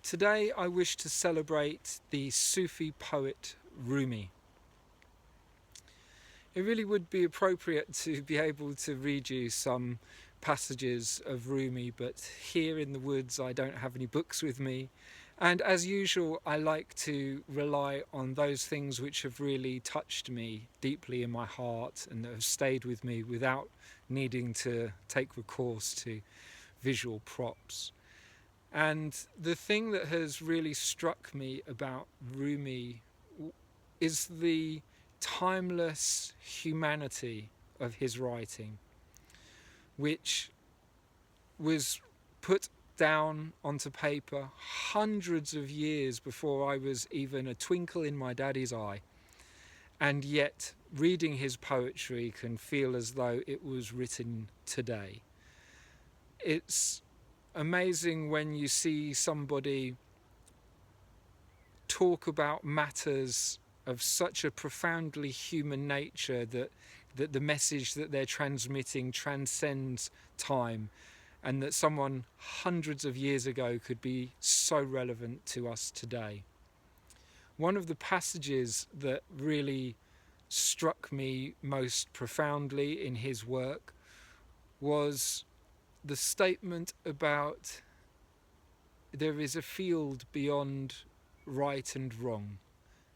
Today I wish to celebrate the Sufi poet Rumi. It really would be appropriate to be able to read you some passages of Rumi, but here in the woods I don't have any books with me. And as usual, I like to rely on those things which have really touched me deeply in my heart and that have stayed with me without needing to take recourse to visual props. And the thing that has really struck me about Rumi is the timeless humanity of his writing, which was put down onto paper hundreds of years before I was even a twinkle in my daddy's eye. And yet, reading his poetry can feel as though it was written today. It's amazing when you see somebody talk about matters of such a profoundly human nature that the message that they're transmitting transcends time, and that someone hundreds of years ago could be so relevant to us today. One of the passages that really struck me most profoundly in his work was the statement about there is a field beyond right and wrong,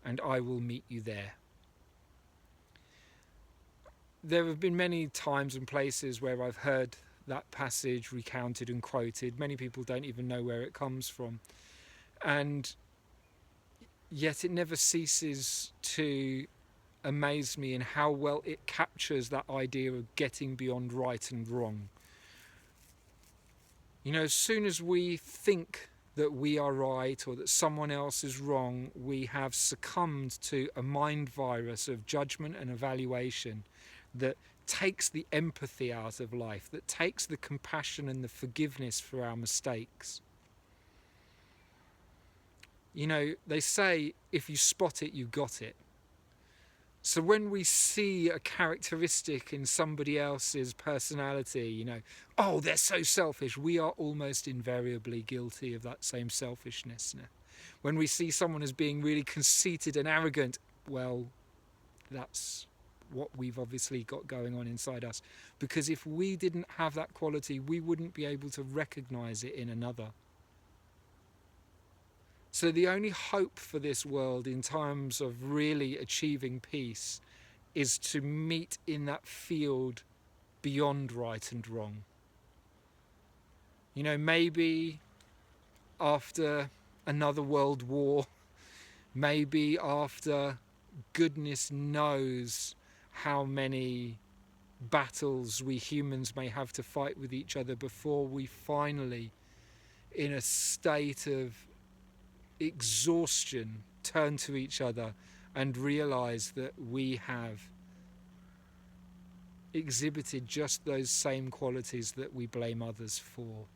and I will meet you there. There have been many times and places where I've heard that passage recounted and quoted. Many people don't even know where it comes from. And yet it never ceases to amaze me in how well it captures that idea of getting beyond right and wrong. You know, as soon as we think that we are right or that someone else is wrong, we have succumbed to a mind virus of judgment and evaluation that takes the empathy out of life, that takes the compassion and the forgiveness for our mistakes. You know, they say if you spot it, you got it. So when we see a characteristic in somebody else's personality, you know, oh, they're so selfish, we are almost invariably guilty of that same selfishness. When we see someone as being really conceited and arrogant, well, that's what we've obviously got going on inside us. Because if we didn't have that quality, we wouldn't be able to recognize it in another. So the only hope for this world in terms of really achieving peace is to meet in that field beyond right and wrong. You know, maybe after another world war, maybe after goodness knows how many battles we humans may have to fight with each other before we finally, in a state of exhaustion, turn to each other and realize that we have exhibited just those same qualities that we blame others for.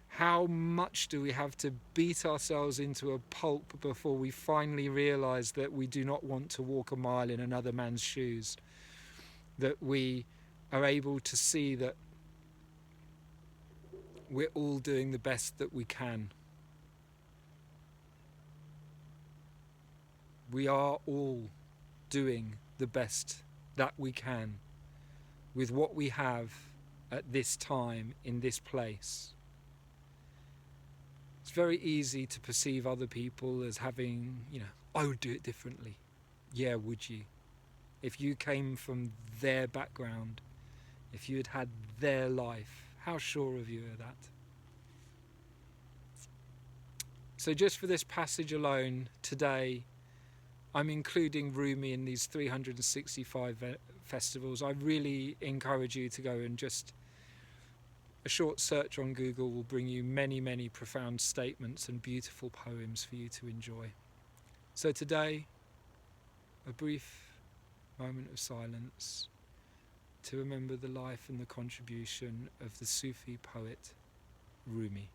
How much do we have to beat ourselves into a pulp before we finally realize that we do not want to walk a mile in another man's shoes? That we are able to see that we're all doing the best that we can. We are all doing the best that we can with what we have at this time in this place. It's very easy to perceive other people as having, you know, I would do it differently. Yeah, would you? If you came from their background, if you had had their life, how sure of you of that? So just for this passage alone, today, I'm including Rumi in these 365 festivals. I really encourage you to go and just a short search on Google will bring you many, many profound statements and beautiful poems for you to enjoy. So today, a brief moment of silence to remember the life and the contribution of the Sufi poet Rumi.